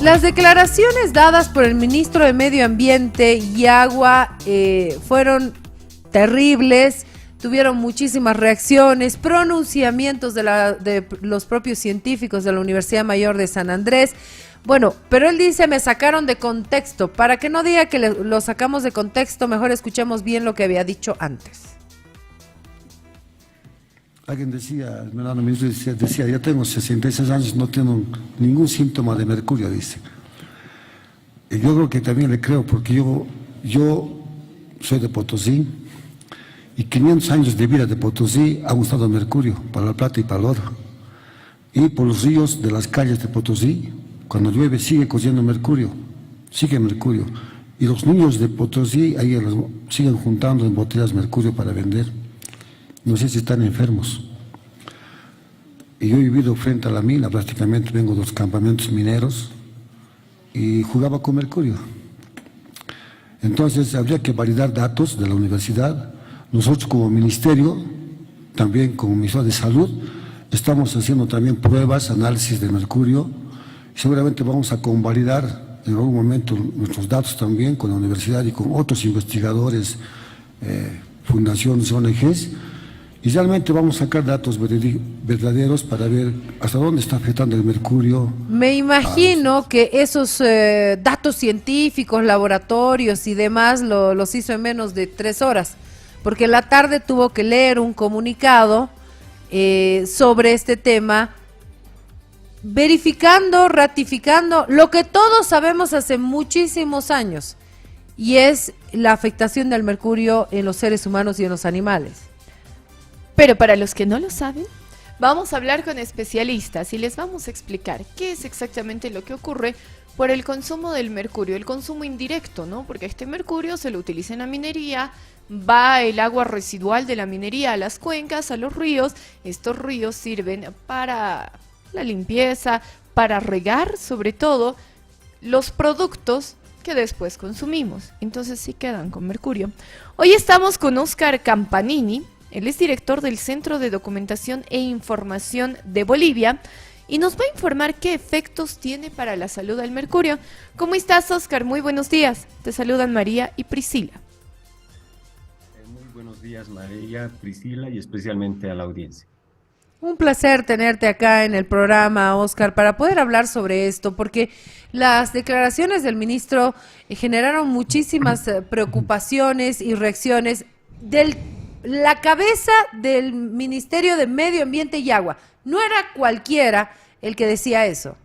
Las declaraciones dadas por el ministro de Medio Ambiente y Agua fueron terribles, tuvieron muchísimas reacciones, pronunciamientos de los propios científicos de la Universidad Mayor de San Andrés. Bueno, pero él dice, me sacaron de contexto. Para que no diga que lo sacamos de contexto, mejor escuchemos bien lo que había dicho antes. Alguien decía, el hermano ministro decía, yo tengo 66 años, no tengo ningún síntoma de mercurio, dice. Y yo creo que también le creo, porque yo soy de Potosí, y 500 años de vida de Potosí ha gustado mercurio, para la plata y para el oro. Y por los ríos de las calles de Potosí, cuando llueve sigue cayendo mercurio, sigue mercurio. Y los niños de Potosí ahí siguen juntando en botellas mercurio para vender. No sé si están enfermos. Y yo he vivido frente a la mina, prácticamente vengo de los campamentos mineros y jugaba con mercurio. Entonces habría que validar datos de la universidad. Nosotros como ministerio, también como Ministerio de Salud, estamos haciendo también pruebas, análisis de mercurio. Seguramente vamos a convalidar en algún momento nuestros datos también con la universidad y con otros investigadores, fundaciones, ONGs. Y realmente vamos a sacar datos verdaderos para ver hasta dónde está afectando el mercurio. Me imagino que esos datos científicos, laboratorios y demás los hizo en menos de 3 horas, porque en la tarde tuvo que leer un comunicado sobre este tema, verificando, ratificando lo que todos sabemos hace muchísimos años, y es la afectación del mercurio en los seres humanos y en los animales. Pero para los que no lo saben, vamos a hablar con especialistas y les vamos a explicar qué es exactamente lo que ocurre por el consumo del mercurio, el consumo indirecto, ¿no? Porque este mercurio se lo utiliza en la minería, va el agua residual de la minería a las cuencas, a los ríos. Estos ríos sirven para la limpieza, para regar sobre todo los productos que después consumimos. Entonces sí quedan con mercurio. Hoy estamos con Óscar Campanini. Él es director del Centro de Documentación e Información de Bolivia y nos va a informar qué efectos tiene para la salud el mercurio. ¿Cómo estás, Óscar? Muy buenos días. Te saludan María y Priscila. Muy buenos días, María, Priscila y especialmente a la audiencia. Un placer tenerte acá en el programa, Óscar, para poder hablar sobre esto, porque las declaraciones del ministro generaron muchísimas preocupaciones y reacciones la cabeza del Ministerio de Medio Ambiente y Agua. No era cualquiera el que decía eso.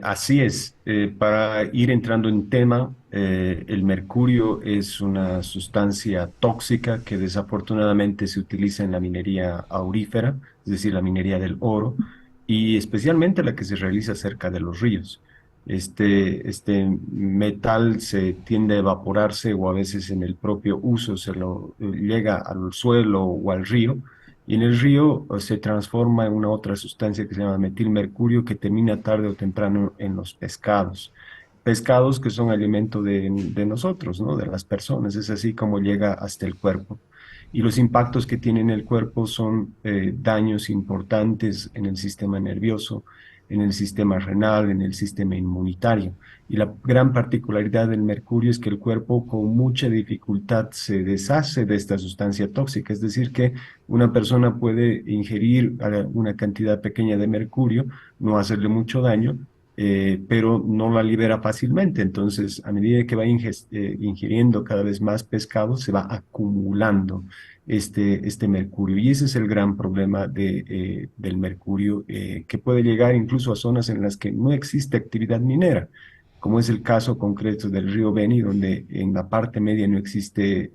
Así es. Para ir entrando en tema, el mercurio es una sustancia tóxica que desafortunadamente se utiliza en la minería aurífera, es decir, la minería del oro, y especialmente la que se realiza cerca de los ríos. Este metal se tiende a evaporarse o a veces en el propio uso se lo llega al suelo o al río, y en el río se transforma en una otra sustancia que se llama metilmercurio, que termina tarde o temprano en los pescados. Pescados que son alimento de nosotros, ¿no? De las personas. Es así como llega hasta el cuerpo. Y los impactos que tiene en el cuerpo son daños importantes en el sistema nervioso, en el sistema renal, en el sistema inmunitario. Y la gran particularidad del mercurio es que el cuerpo con mucha dificultad se deshace de esta sustancia tóxica, es decir, que una persona puede ingerir una cantidad pequeña de mercurio, no hacerle mucho daño, pero no la libera fácilmente. Entonces, a medida que va ingiriendo cada vez más pescado, se va acumulando este mercurio. Y ese es el gran problema del mercurio, que puede llegar incluso a zonas en las que no existe actividad minera, como es el caso concreto del río Beni, donde en la parte media no existe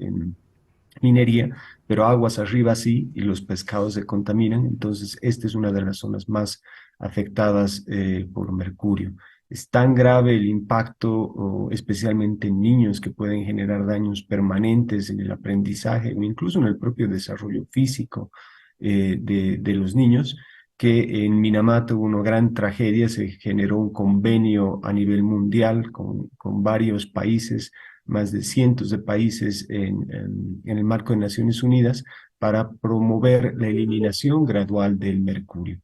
minería, pero aguas arriba sí, y los pescados se contaminan. Entonces, esta es una de las zonas más afectadas por mercurio. Es tan grave el impacto, especialmente en niños, que pueden generar daños permanentes en el aprendizaje o incluso en el propio desarrollo físico de los niños, que en Minamato hubo una gran tragedia. Se generó un convenio a nivel mundial con varios países, más de cientos de países en el marco de Naciones Unidas, para promover la eliminación gradual del mercurio.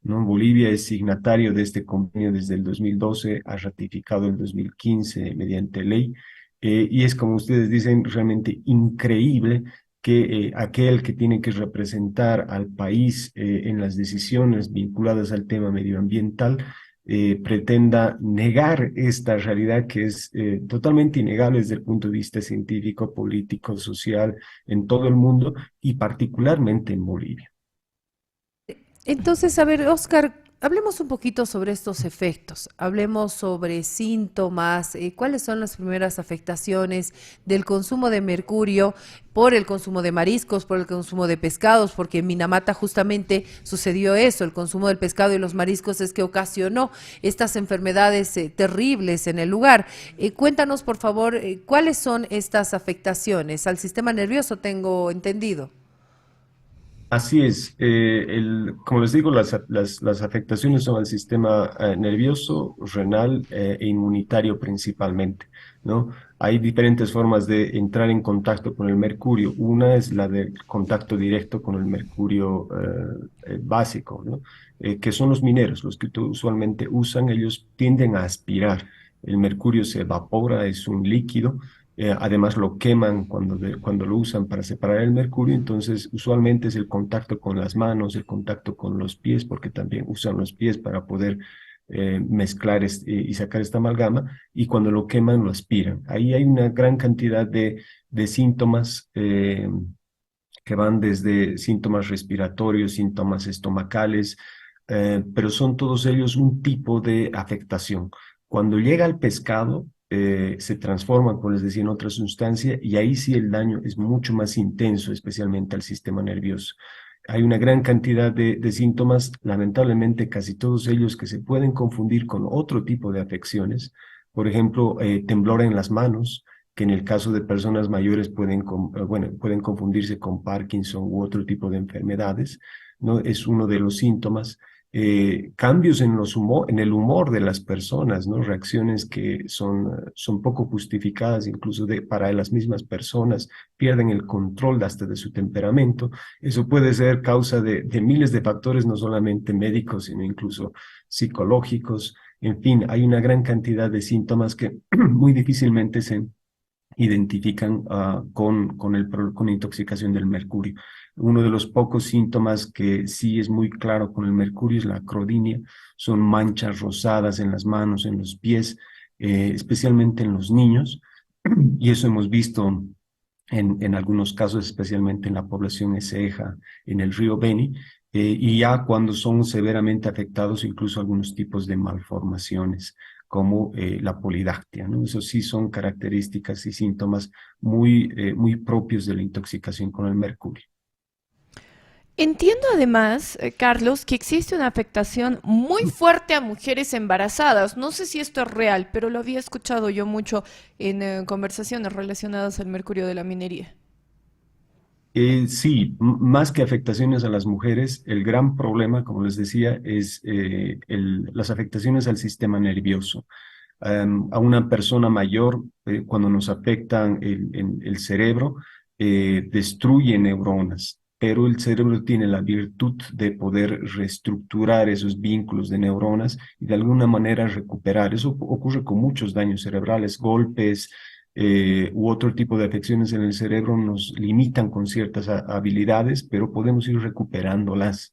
¿no? Bolivia es signatario de este convenio desde el 2012, ha ratificado en 2015 mediante ley, y es, como ustedes dicen, realmente increíble que aquel que tiene que representar al país en las decisiones vinculadas al tema medioambiental pretenda negar esta realidad que es totalmente innegable desde el punto de vista científico, político, social, en todo el mundo y particularmente en Bolivia. Entonces, a ver, Oscar, hablemos un poquito sobre estos efectos, hablemos sobre síntomas, cuáles son las primeras afectaciones del consumo de mercurio por el consumo de mariscos, por el consumo de pescados, porque en Minamata justamente sucedió eso, el consumo del pescado y los mariscos es que ocasionó estas enfermedades terribles en el lugar. Cuéntanos, por favor, cuáles son estas afectaciones al sistema nervioso, tengo entendido. Así es, como les digo, las afectaciones son al sistema nervioso, renal e inmunitario principalmente, ¿no? Hay diferentes formas de entrar en contacto con el mercurio. Una es la de contacto directo con el mercurio básico, ¿no? Que son los mineros, los que usualmente usan, ellos tienden a aspirar. El mercurio se evapora, es un líquido. Además lo queman cuando lo usan para separar el mercurio, entonces usualmente es el contacto con las manos, el contacto con los pies, porque también usan los pies para poder mezclar y sacar esta amalgama, y cuando lo queman lo aspiran. Ahí hay una gran cantidad de síntomas que van desde síntomas respiratorios, síntomas estomacales, pero son todos ellos un tipo de afectación. Cuando llega al pescado, se transforma, como les decía, en otra sustancia y ahí sí el daño es mucho más intenso, especialmente al sistema nervioso. Hay una gran cantidad de síntomas, lamentablemente casi todos ellos que se pueden confundir con otro tipo de afecciones. Por ejemplo, temblor en las manos, que en el caso de personas mayores pueden confundirse con Parkinson u otro tipo de enfermedades, ¿no? Es uno de los síntomas. Cambios en el humor de las personas, ¿no? Reacciones que son poco justificadas incluso para las mismas personas, pierden el control hasta de su temperamento. Eso puede ser causa de miles de factores, no solamente médicos, sino incluso psicológicos. En fin, hay una gran cantidad de síntomas que muy difícilmente se identifican con intoxicación del mercurio. Uno de los pocos síntomas que sí es muy claro con el mercurio es la acrodinia, son manchas rosadas en las manos, en los pies, especialmente en los niños, y eso hemos visto en algunos casos, especialmente en la población Eceja, en el río Beni, y ya cuando son severamente afectados, incluso algunos tipos de malformaciones, como la polidactia, ¿no? Eso sí son características y síntomas muy propios de la intoxicación con el mercurio. Entiendo además, Carlos, que existe una afectación muy fuerte a mujeres embarazadas. No sé si esto es real, pero lo había escuchado yo mucho en conversaciones relacionadas al mercurio de la minería. Sí, más que afectaciones a las mujeres, el gran problema, como les decía, es las afectaciones al sistema nervioso. A una persona mayor, cuando nos afectan el cerebro, destruye neuronas, pero el cerebro tiene la virtud de poder reestructurar esos vínculos de neuronas y de alguna manera recuperar. Eso ocurre con muchos daños cerebrales, golpes u otro tipo de afecciones en el cerebro nos limitan con ciertas habilidades, pero podemos ir recuperándolas.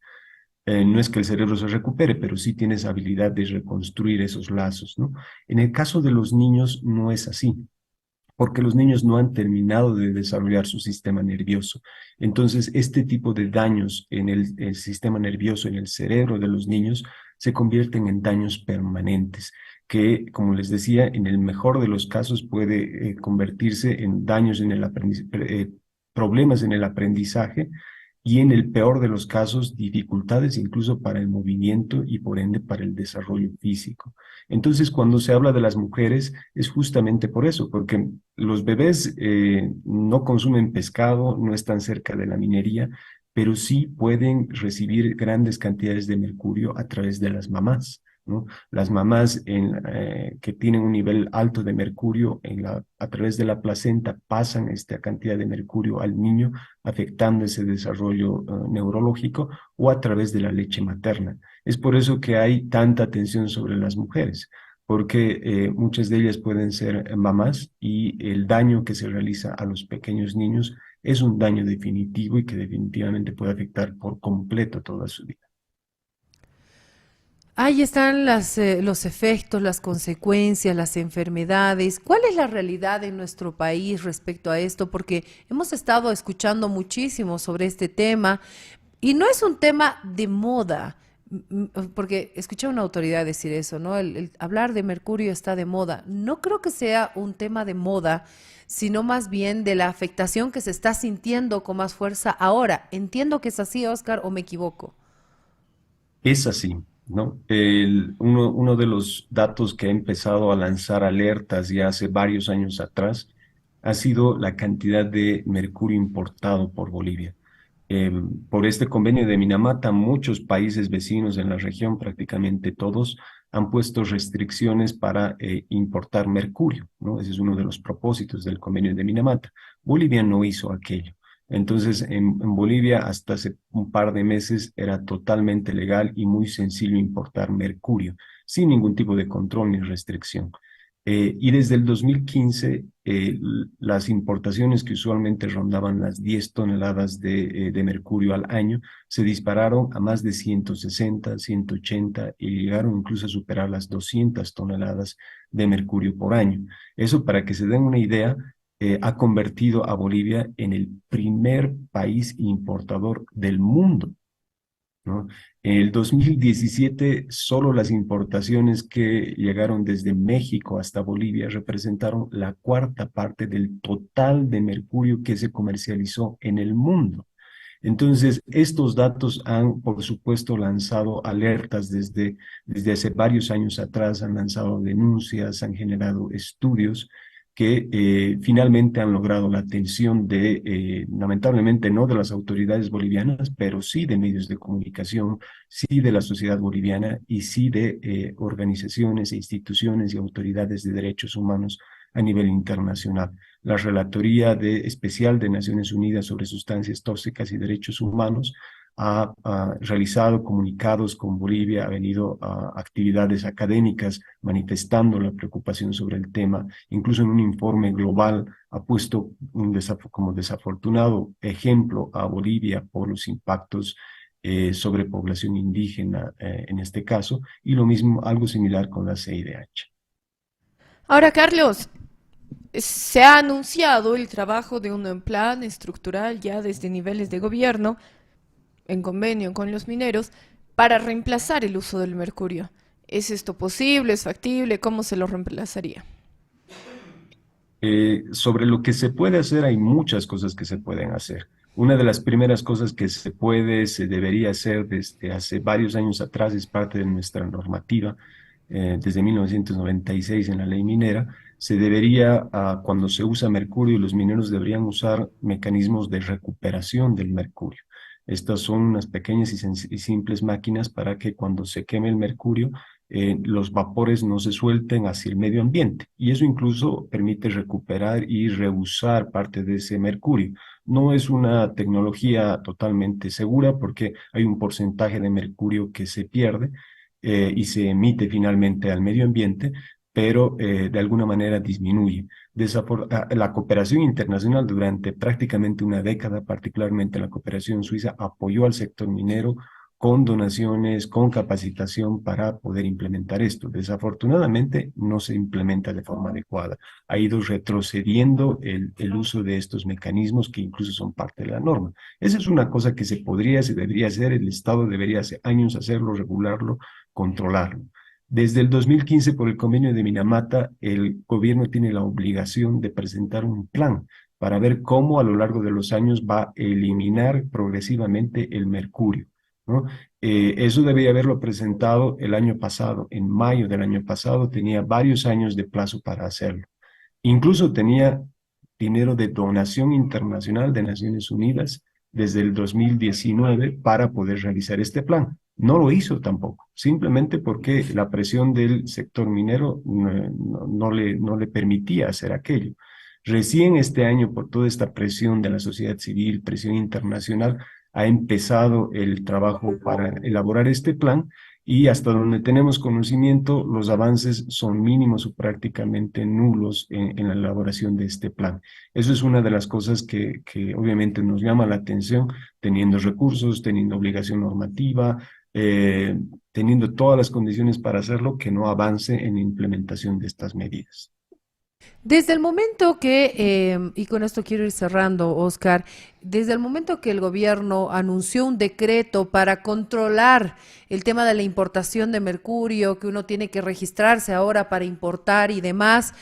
No es que el cerebro se recupere, pero sí tienes habilidad de reconstruir esos lazos, ¿no? En el caso de los niños no es así, porque los niños no han terminado de desarrollar su sistema nervioso. Entonces, este tipo de daños en el sistema nervioso, en el cerebro de los niños, se convierten en daños permanentes, que, como les decía, en el mejor de los casos puede convertirse en daños en problemas en el aprendizaje, y en el peor de los casos, dificultades incluso para el movimiento y por ende para el desarrollo físico. Entonces, cuando se habla de las mujeres, es justamente por eso, porque los bebés no consumen pescado, no están cerca de la minería, pero sí pueden recibir grandes cantidades de mercurio a través de las mamás, ¿no? Las mamás que tienen un nivel alto de mercurio a través de la placenta pasan esta cantidad de mercurio al niño, afectando ese desarrollo neurológico, o a través de la leche materna. Es por eso que hay tanta atención sobre las mujeres, porque muchas de ellas pueden ser mamás y el daño que se realiza a los pequeños niños es un daño definitivo y que definitivamente puede afectar por completo toda su vida. Ahí están los efectos, las consecuencias, las enfermedades. ¿Cuál es la realidad en nuestro país respecto a esto? Porque hemos estado escuchando muchísimo sobre este tema y no es un tema de moda, porque escuché a una autoridad decir eso, ¿no? El hablar de mercurio está de moda. No creo que sea un tema de moda, sino más bien de la afectación que se está sintiendo con más fuerza ahora. Entiendo que es así, Oscar, o me equivoco. Es así, ¿no? Uno de los datos que ha empezado a lanzar alertas ya hace varios años atrás ha sido la cantidad de mercurio importado por Bolivia. Por este convenio de Minamata, muchos países vecinos en la región, prácticamente todos, han puesto restricciones para importar mercurio, ¿no? Ese es uno de los propósitos del convenio de Minamata. Bolivia no hizo aquello. Entonces, en Bolivia, hasta hace un par de meses, era totalmente legal y muy sencillo importar mercurio, sin ningún tipo de control ni restricción. Y desde el 2015, las importaciones que usualmente rondaban las 10 toneladas de mercurio al año se dispararon a más de 160, 180 y llegaron incluso a superar las 200 toneladas de mercurio por año. Eso, para que se den una idea, ha convertido a Bolivia en el primer país importador del mundo, ¿no? En el 2017, solo las importaciones que llegaron desde México hasta Bolivia representaron la cuarta parte del total de mercurio que se comercializó en el mundo. Entonces, estos datos han, por supuesto, lanzado alertas desde hace varios años atrás, han lanzado denuncias, han generado estudios que finalmente han logrado la atención lamentablemente no de las autoridades bolivianas, pero sí de medios de comunicación, sí de la sociedad boliviana y sí de organizaciones e instituciones y autoridades de derechos humanos a nivel internacional. La Relatoría Especial de Naciones Unidas sobre Sustancias Tóxicas y Derechos Humanos ha realizado comunicados con Bolivia, ha venido a actividades académicas manifestando la preocupación sobre el tema, incluso en un informe global ha puesto como desafortunado ejemplo a Bolivia por los impactos sobre población indígena en este caso, y lo mismo, algo similar con la CIDH. Ahora, Carlos, se ha anunciado el trabajo de un plan estructural ya desde niveles de gobierno, en convenio con los mineros, para reemplazar el uso del mercurio. ¿Es esto posible? ¿Es factible? ¿Cómo se lo reemplazaría? Sobre lo que se puede hacer, hay muchas cosas que se pueden hacer. Una de las primeras cosas que se debería hacer desde hace varios años atrás, es parte de nuestra normativa, desde 1996 en la ley minera, se debería, cuando se usa mercurio, los mineros deberían usar mecanismos de recuperación del mercurio. Estas son unas pequeñas y simples máquinas para que cuando se queme el mercurio, los vapores no se suelten hacia el medio ambiente, y eso incluso permite recuperar y reusar parte de ese mercurio. No es una tecnología totalmente segura porque hay un porcentaje de mercurio que se pierde y se emite finalmente al medio ambiente, pero de alguna manera disminuye. La cooperación internacional durante prácticamente una década, particularmente la cooperación suiza, apoyó al sector minero con donaciones, con capacitación para poder implementar esto. Desafortunadamente no se implementa de forma adecuada. Ha ido retrocediendo el uso de estos mecanismos que incluso son parte de la norma. Esa es una cosa que se debería hacer, el Estado debería hace años hacerlo, regularlo, controlarlo. Desde el 2015, por el convenio de Minamata, el gobierno tiene la obligación de presentar un plan para ver cómo a lo largo de los años va a eliminar progresivamente el mercurio, ¿no? Eso debía haberlo presentado el año pasado, en mayo del año pasado, tenía varios años de plazo para hacerlo. Incluso tenía dinero de donación internacional de Naciones Unidas desde el 2019 para poder realizar este plan. No lo hizo tampoco, simplemente porque la presión del sector minero no le permitía hacer aquello. Recién este año, por toda esta presión de la sociedad civil, presión internacional, ha empezado el trabajo para elaborar este plan y hasta donde tenemos conocimiento, los avances son mínimos o prácticamente nulos en la elaboración de este plan. Eso es una de las cosas que obviamente nos llama la atención, teniendo recursos, teniendo obligación normativa, teniendo todas las condiciones para hacerlo, que no avance en la implementación de estas medidas. Desde el momento que, y con esto quiero ir cerrando, Oscar, desde el momento que el gobierno anunció un decreto para controlar el tema de la importación de mercurio, que uno tiene que registrarse ahora para importar y demás,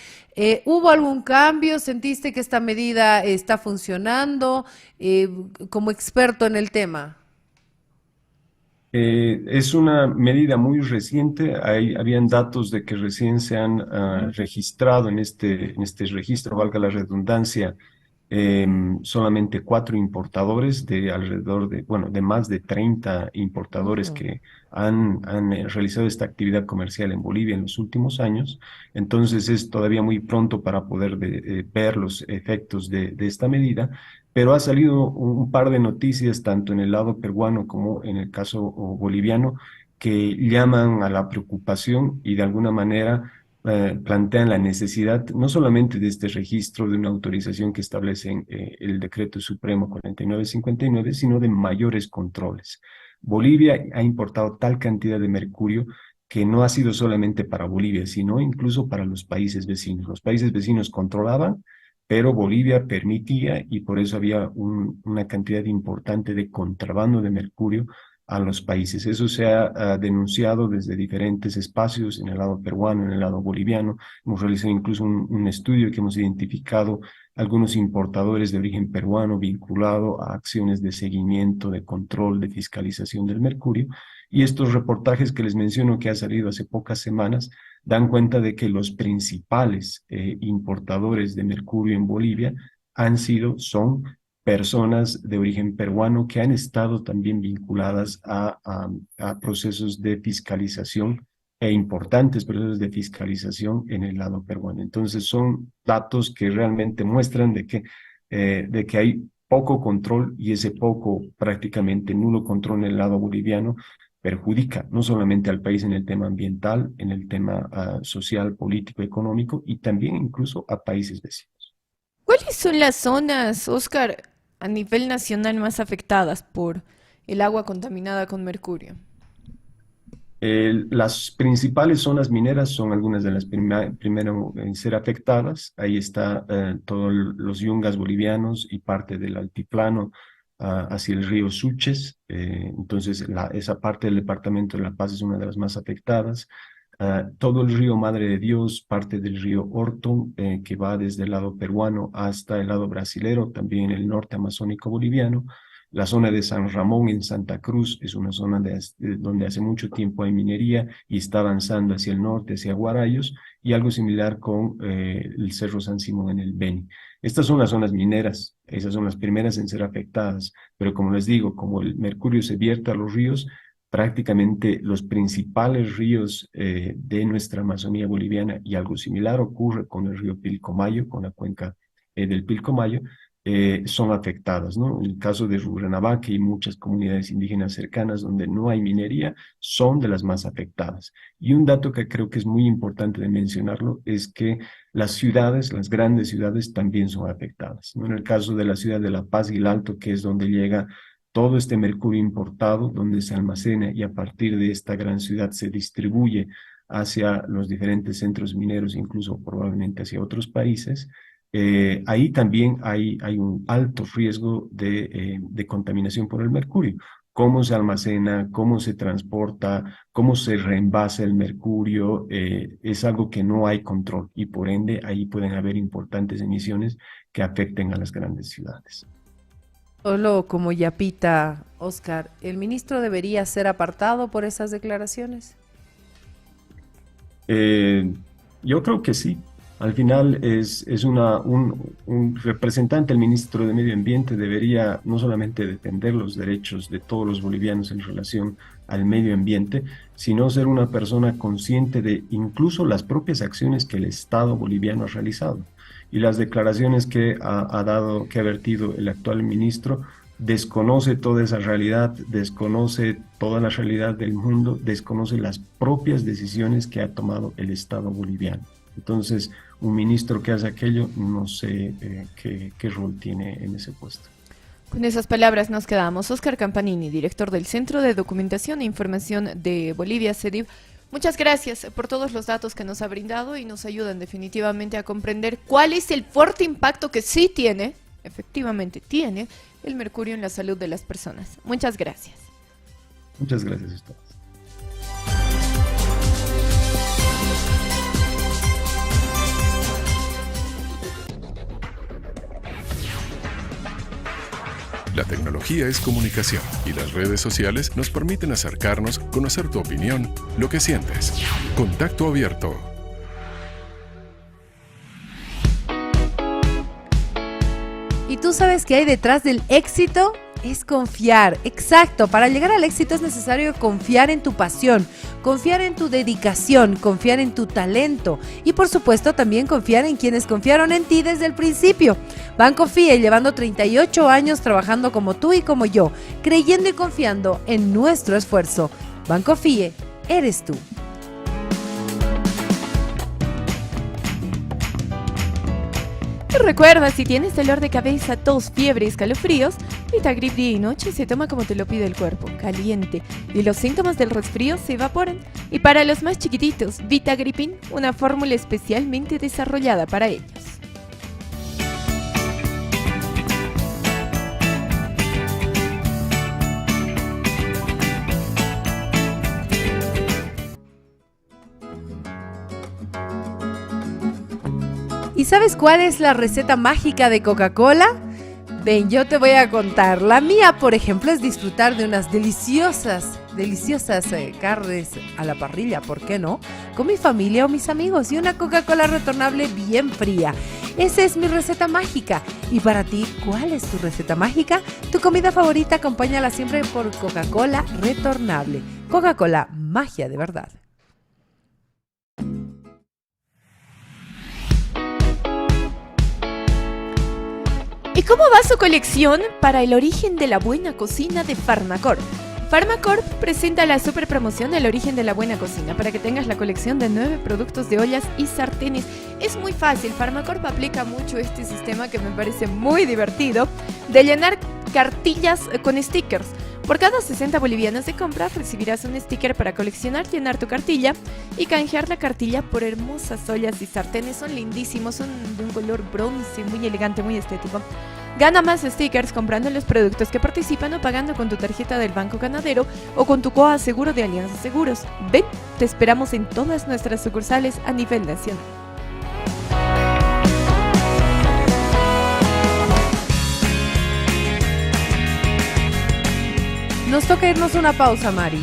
¿hubo algún cambio? ¿Sentiste que esta medida está funcionando como experto en el tema? Es una medida muy reciente. Habían datos de que recién se han registrado en este registro, valga la redundancia, solamente 4 importadores de alrededor de, bueno, de más de 30 importadores Ujú. que han realizado esta actividad comercial en Bolivia en los últimos años. Entonces es todavía muy pronto para poder ver los efectos de esta medida, pero ha salido un par de noticias, tanto en el lado peruano como en el caso boliviano, que llaman a la preocupación y de alguna manera plantean la necesidad no solamente de este registro, de una autorización que establece el Decreto Supremo 4959, sino de mayores controles. Bolivia ha importado tal cantidad de mercurio que no ha sido solamente para Bolivia, sino incluso para los países vecinos. Los países vecinos controlaban, pero Bolivia permitía y por eso había una cantidad importante de contrabando de mercurio a los países. Eso se ha denunciado desde diferentes espacios, en el lado peruano, en el lado boliviano. Hemos realizado incluso un estudio que hemos identificado algunos importadores de origen peruano vinculado a acciones de seguimiento, de control, de fiscalización del mercurio. Y estos reportajes que les menciono que ha salido hace pocas semanas dan cuenta de que los principales importadores de mercurio en Bolivia son personas de origen peruano que han estado también vinculadas a procesos de fiscalización e importantes procesos de fiscalización en el lado peruano. Entonces son datos que realmente muestran de que hay poco control y ese poco, prácticamente nulo control en el lado boliviano perjudica no solamente al país en el tema ambiental, en el tema social, político, económico y también incluso a países vecinos. ¿Cuáles son las zonas, Oscar, a nivel nacional más afectadas por el agua contaminada con mercurio? Las principales zonas mineras son algunas de las primeras en ser afectadas. Ahí está todos los yungas bolivianos y parte del altiplano hacia el río Suches. Entonces, esa parte del departamento de La Paz es una de las más afectadas. Todo el río Madre de Dios, parte del río Orton, que va desde el lado peruano hasta el lado brasilero, también el norte amazónico boliviano. La zona de San Ramón en Santa Cruz es una zona donde hace mucho tiempo hay minería y está avanzando hacia el norte, hacia Guarayos, y algo similar con el Cerro San Simón en el Beni. Estas son las zonas mineras, esas son las primeras en ser afectadas, pero como les digo, como el mercurio se vierte a los ríos, prácticamente los principales ríos de nuestra Amazonía boliviana, y algo similar ocurre con el río Pilcomayo, con la cuenca del Pilcomayo, son afectadas, ¿no? En el caso de Rurrenabaque y muchas comunidades indígenas cercanas donde no hay minería, son de las más afectadas. Y un dato que creo que es muy importante de mencionarlo es que las ciudades, las grandes ciudades, también son afectadas, ¿no? En el caso de la ciudad de La Paz y el Alto, que es donde llega todo este mercurio importado, donde se almacena y a partir de esta gran ciudad se distribuye hacia los diferentes centros mineros, incluso probablemente hacia otros países. Ahí también hay un alto riesgo de contaminación por el mercurio. Cómo se almacena, cómo se transporta, cómo se reenvasa el mercurio, es algo que no hay control y por ende ahí pueden haber importantes emisiones que afecten a las grandes ciudades. Solo como yapita, Oscar, ¿el ministro debería ser apartado por esas declaraciones? Eh, yo creo que sí. Al final un representante, el ministro de Medio Ambiente, debería no solamente defender los derechos de todos los bolivianos en relación al medio ambiente, sino ser una persona consciente de incluso las propias acciones que el Estado boliviano ha realizado. Y las declaraciones que que ha vertido el actual ministro desconoce toda esa realidad, desconoce toda la realidad del mundo, desconoce las propias decisiones que ha tomado el Estado boliviano. Entonces, un ministro que hace aquello, no sé qué rol tiene en ese puesto. Con esas palabras nos quedamos. Óscar Campanini, director del Centro de Documentación e Información de Bolivia, CEDIB. Muchas gracias por todos los datos que nos ha brindado y nos ayudan definitivamente a comprender cuál es el fuerte impacto que sí tiene, efectivamente tiene, el mercurio en la salud de las personas. Muchas gracias. Muchas gracias a ustedes. La tecnología es comunicación y las redes sociales nos permiten acercarnos, conocer tu opinión, lo que sientes. Contacto abierto. ¿Y tú sabes qué hay detrás del éxito? Es confiar, exacto. Para llegar al éxito es necesario confiar en tu pasión, confiar en tu dedicación, confiar en tu talento y por supuesto también confiar en quienes confiaron en ti desde el principio. Banco FIE, llevando 38 años trabajando como tú y como yo, creyendo y confiando en nuestro esfuerzo. Banco FIE, eres tú. Y recuerda, si tienes dolor de cabeza, tos, fiebre y escalofríos, Vitagrip día y noche se toma como te lo pide el cuerpo, caliente, y los síntomas del resfrío se evaporan. Y para los más chiquititos, Vitagripin, una fórmula especialmente desarrollada para ellos. ¿Y sabes cuál es la receta mágica de Coca-Cola? Ven, yo te voy a contar. La mía, por ejemplo, es disfrutar de unas deliciosas carnes a la parrilla, ¿por qué no? Con mi familia o mis amigos y una Coca-Cola retornable bien fría. Esa es mi receta mágica. ¿Y para ti, cuál es tu receta mágica? Tu comida favorita, acompáñala siempre por Coca-Cola retornable. Coca-Cola, magia de verdad. ¿Y cómo va su colección para el origen de la buena cocina de Farmacorp? Farmacorp presenta la super promoción El origen de la buena cocina para que tengas la colección de 9 productos de ollas y sartenes. Es muy fácil, Farmacorp aplica mucho este sistema que me parece muy divertido de llenar cartillas con stickers. Por cada 60 bolivianos de compras recibirás un sticker para coleccionar, llenar tu cartilla y canjear la cartilla por hermosas ollas y sartenes. Son lindísimos, son de un color bronce, muy elegante, muy estético. Gana más stickers comprando los productos que participan o pagando con tu tarjeta del Banco Ganadero o con tu COA Seguro de Alianza Seguros. Ven, te esperamos en todas nuestras sucursales a nivel nacional. Nos toca irnos una pausa, Mari.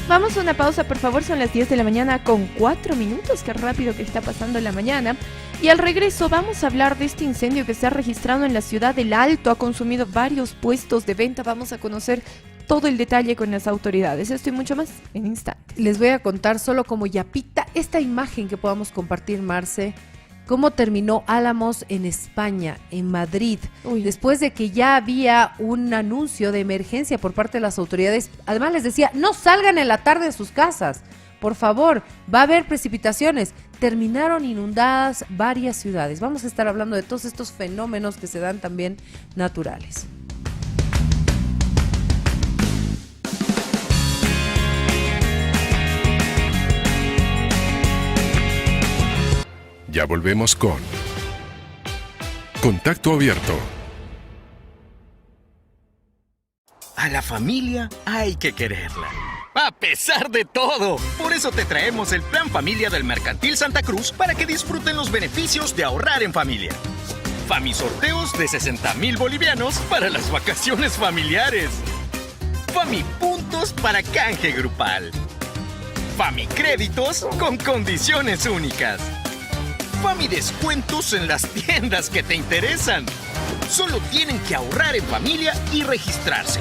Vamos a una pausa, por favor, son las 10 de la mañana con 4 minutos, qué rápido que está pasando la mañana. Y al regreso vamos a hablar de este incendio que se ha registrado en la ciudad del Alto, ha consumido varios puestos de venta, vamos a conocer todo el detalle con las autoridades. Esto y mucho más en instantes. Les voy a contar solo como yapita esta imagen que podamos compartir, Marce. Cómo terminó Álamos en España, en Madrid, después de que ya había un anuncio de emergencia por parte de las autoridades. Además les decía, no salgan en la tarde de sus casas, por favor, va a haber precipitaciones. Terminaron inundadas varias ciudades. Vamos a estar hablando de todos estos fenómenos que se dan también naturales. Ya volvemos con Contacto Abierto. A la familia hay que quererla. A pesar de todo. Por eso te traemos el Plan Familia del Mercantil Santa Cruz para que disfruten los beneficios de ahorrar en familia. Fami-sorteos de 60,000 bolivianos para las vacaciones familiares. Fami-puntos para canje grupal. Fami-créditos con condiciones únicas. Fami-descuentos en las tiendas que te interesan. Solo tienen que ahorrar en familia y registrarse.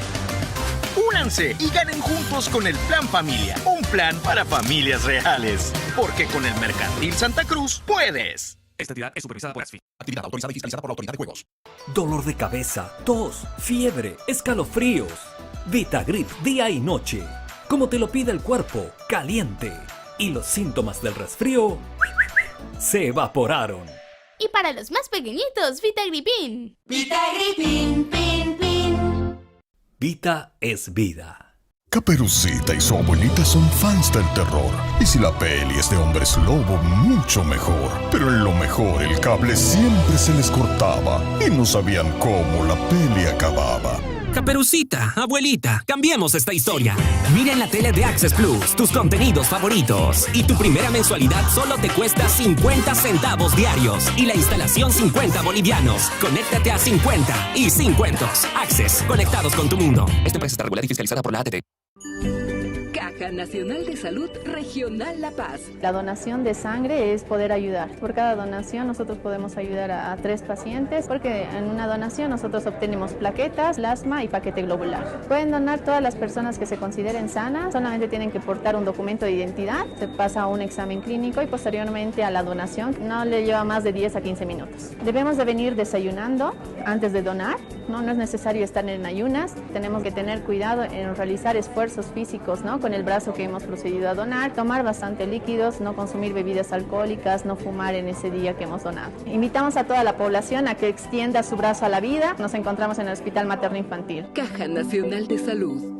Únanse y ganen juntos con el Plan Familia, un plan para familias reales. Porque con el Mercantil Santa Cruz puedes. Esta entidad es supervisada por ASFI. Actividad autorizada y fiscalizada por la Autoridad de Juegos. Dolor de cabeza, tos, fiebre, escalofríos. Vitagrip día y noche. Como te lo pide el cuerpo, caliente. Y los síntomas del resfrío se evaporaron. Y para los más pequeñitos, Vitagripin. Vitagripin, pin, pin. Vita es vida. Caperucita y su abuelita son fans del terror. Y si la peli es de hombres lobo, mucho mejor. Pero en lo mejor, el cable siempre se les cortaba y no sabían cómo la peli acababa. Caperucita, abuelita, cambiemos esta historia. Mira en la tele de Access Plus tus contenidos favoritos. Y tu primera mensualidad solo te cuesta 50 centavos diarios. Y la instalación 50 bolivianos. Conéctate a 50 y sin cuentos. Access, conectados con tu mundo. Esta empresa está regulada y fiscalizada por la ATT. Caja Nacional de Salud Regional La Paz. La donación de sangre es poder ayudar. Por cada donación nosotros podemos ayudar a 3 pacientes porque en una donación nosotros obtenemos plaquetas, plasma y paquete globular. Pueden donar todas las personas que se consideren sanas, solamente tienen que portar un documento de identidad, se pasa a un examen clínico y posteriormente a la donación. No le lleva más de 10 a 15 minutos. Debemos de venir desayunando antes de donar, no es necesario estar en ayunas, tenemos que tener cuidado en realizar esfuerzos físicos, ¿no? Con el brazo que hemos procedido a donar, tomar bastante líquidos, no consumir bebidas alcohólicas, no fumar en ese día que hemos donado. Invitamos a toda la población a que extienda su brazo a la vida. Nos encontramos en el Hospital Materno Infantil. Caja Nacional de Salud.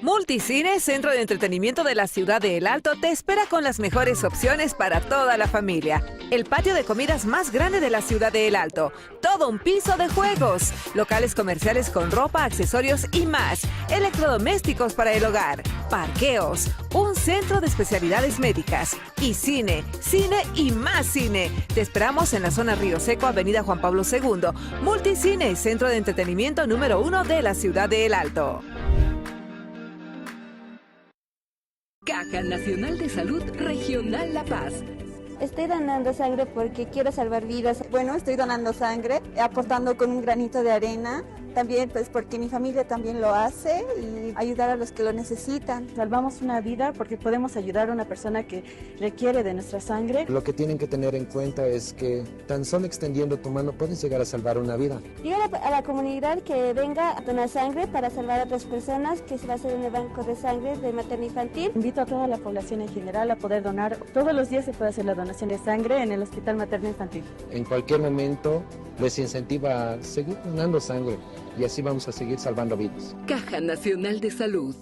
Multicine, centro de entretenimiento de la ciudad de El Alto, te espera con las mejores opciones para toda la familia. El patio de comidas más grande de la ciudad de El Alto. Todo un piso de juegos. Locales comerciales con ropa, accesorios y más. Electrodomésticos para el hogar. Parqueos. Un centro de especialidades médicas. Y cine. Cine y más cine. Te esperamos en la zona Río Seco, Avenida Juan Pablo II. Multicine, centro de entretenimiento número 1 de la ciudad de El Alto. Caja Nacional de Salud Regional La Paz. Estoy donando sangre porque quiero salvar vidas. Bueno, estoy donando sangre, aportando con un granito de arena. También pues porque mi familia también lo hace y ayudar a los que lo necesitan. Salvamos una vida porque podemos ayudar a una persona que requiere de nuestra sangre. Lo que tienen que tener en cuenta es que tan solo extendiendo tu mano puedes llegar a salvar una vida. Dígale a la comunidad que venga a donar sangre para salvar a otras personas, que se va a hacer en el banco de sangre de materno infantil. Invito a toda la población en general a poder donar. Todos los días se puede hacer la donación de sangre en el Hospital Materno Infantil. En cualquier momento les incentiva a seguir donando sangre y así vamos a seguir salvando vidas. Caja Nacional de Salud.